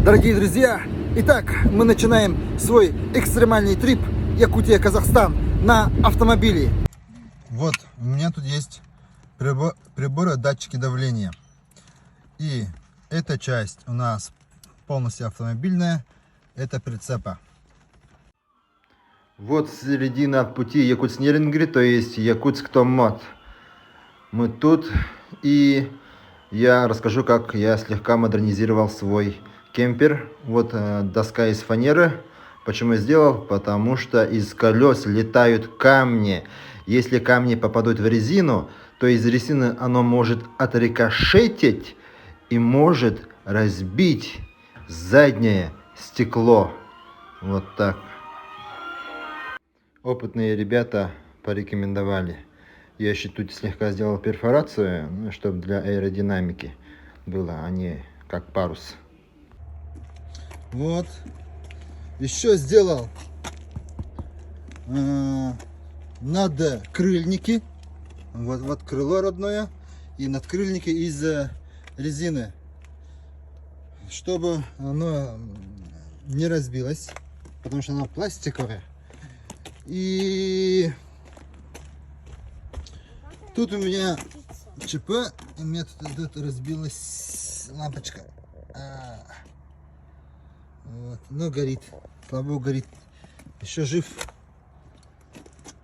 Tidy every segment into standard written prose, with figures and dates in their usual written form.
Дорогие друзья, итак, мы начинаем свой экстремальный трип Якутия, Казахстан на автомобиле. Вот, у меня тут есть приборы, датчики давления. И эта часть у нас полностью автомобильная, это прицепа. Вот середина пути Якутск-Нерюнгри, то есть Якутск-Томмот. Мы тут, и я расскажу, как я слегка модернизировал свой кемпер. Вот доска из фанеры. Почему я сделал? Потому что из колес летают камни. Если камни попадут в резину, то из резины оно может отрикошетить и может разбить заднее стекло. Вот так. Опытные ребята порекомендовали. Я еще тут слегка сделал перфорацию, чтобы для аэродинамики было, а не как парус. Вот. Еще сделал надкрыльники. Вот крыло родное. И надкрыльники из резины. Чтобы оно не разбилось. Потому что оно пластиковое. И тут у меня ЧП, у меня тут разбилась лампочка. Вот, но горит, слава богу, горит. Еще жив.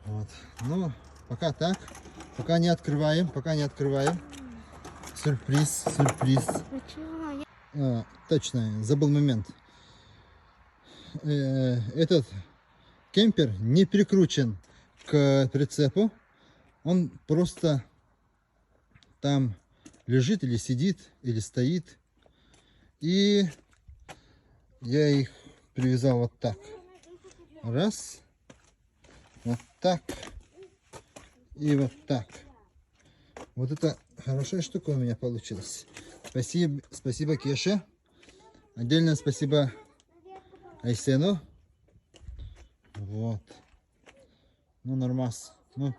Вот. Ну, пока так. Пока не открываем, Сюрприз. Точно, забыл момент. Этот кемпер не прикручен к прицепу. Он просто там лежит или сидит, или стоит. И я их привязал вот так. Раз. Вот так. И вот так. Вот это хорошая штука у меня получилась. Спасибо Кеше. Отдельное спасибо Айсену. Вот. Ну, нормас. Ну,